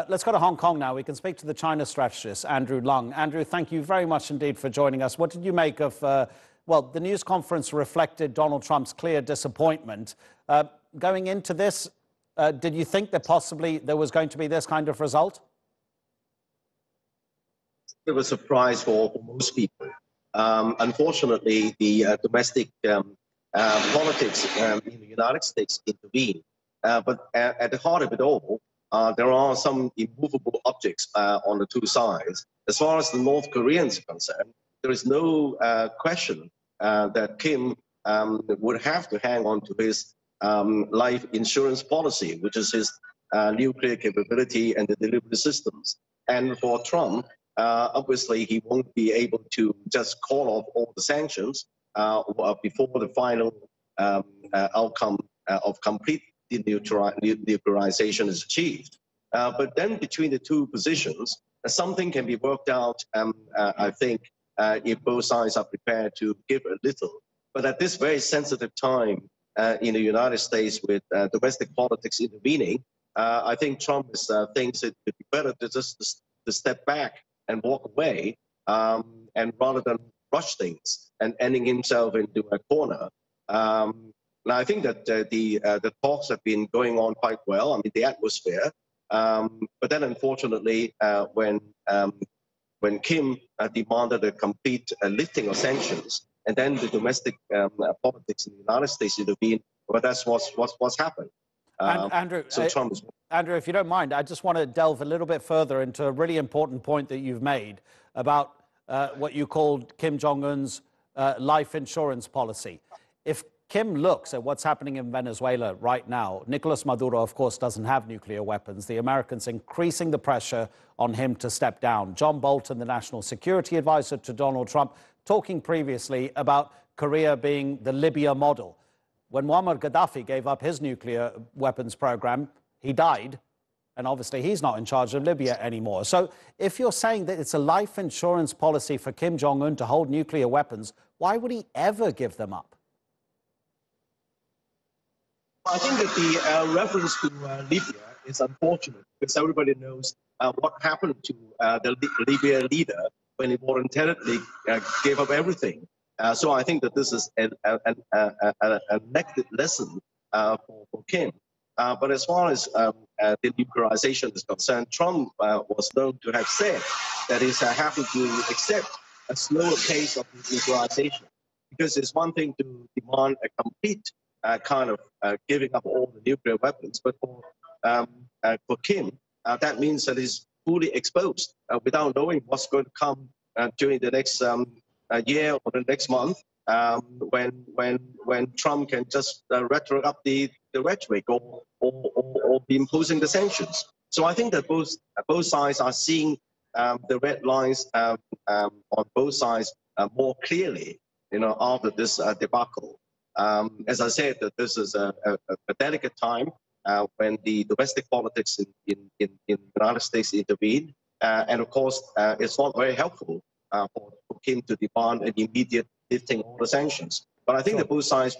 Let's go to Hong Kong now. We can speak to the China strategist, Andrew Leung. Andrew, thank you very much indeed for joining us. What did you make of, well, the news conference reflected Donald Trump's clear disappointment. Going into this, did you think that possibly there was going to be this kind of result? It was a surprise for most people. Unfortunately, the domestic politics in the United States intervened. But at the heart of it all, there are some immovable objects on the two sides. As far as the North Koreans are concerned, there is no question that Kim would have to hang on to his life insurance policy, which is his nuclear capability and the delivery systems. And for Trump, obviously, he won't be able to just call off all the sanctions before the final outcome of complete denuclearization is achieved. But then between the two positions, something can be worked out, I think, if both sides are prepared to give a little. But at this very sensitive time in the United States with domestic politics intervening, I think Trump thinks it would be better to just to step back and walk away, and rather than rush things and ending himself into a corner. Now, I think that the talks have been going on quite well. I mean, the atmosphere. But then, unfortunately, when Kim demanded a complete lifting of sanctions, and then the domestic politics in the United States intervened, well, that's what's happened. Andrew, so Trump is... Andrew, if you don't mind, I just want to delve a little bit further into a really important point that you've made about what you called Kim Jong-un's life insurance policy. If Kim looks at what's happening in Venezuela right now, Nicolas Maduro, of course, doesn't have nuclear weapons. The Americans increasing the pressure on him to step down. John Bolton, the national security advisor to Donald Trump, talking previously about Korea being the Libya model. When Muammar Gaddafi gave up his nuclear weapons program, he died, and obviously he's not in charge of Libya anymore. So if you're saying that it's a life insurance policy for Kim Jong-un to hold nuclear weapons, why would he ever give them up? I think that the reference to Libya is unfortunate because everybody knows what happened to the Libya leader when he voluntarily gave up everything. So I think that this is a negative lesson for Kim. But as far as the nuclearization is concerned, Trump was known to have said that he's happy to accept a slower pace of nuclearization, because it's one thing to demand a complete kind of giving up all the nuclear weapons, but for Kim, that means that he's fully exposed without knowing what's going to come during the next year or the next month, when Trump can just retro up the rhetoric or be imposing the sanctions. So I think that both sides are seeing the red lines on both sides more clearly, after this debacle. As I said, that this is a delicate time when the domestic politics in the United States intervene, and of course, it's not very helpful for Kim to demand an immediate lifting of all the sanctions. But I think that both sides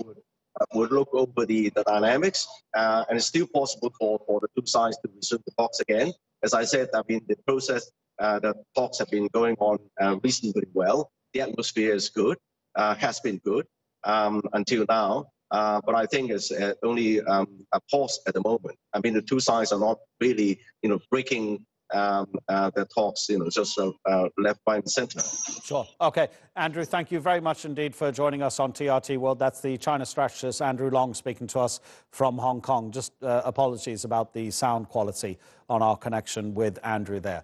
would look over the dynamics, and it's still possible for the two sides to resume the talks again. As I said, I mean, the process, the talks have been going on reasonably well. The atmosphere is good, has been good until now. But I think it's only a pause at the moment. I mean, the two sides are not really, breaking the talks, just left, right, and center. Sure. Okay. Andrew, thank you very much indeed for joining us on TRT World. That's the China strategist, Andrew Leung, speaking to us from Hong Kong. Just apologies about the sound quality on our connection with Andrew there.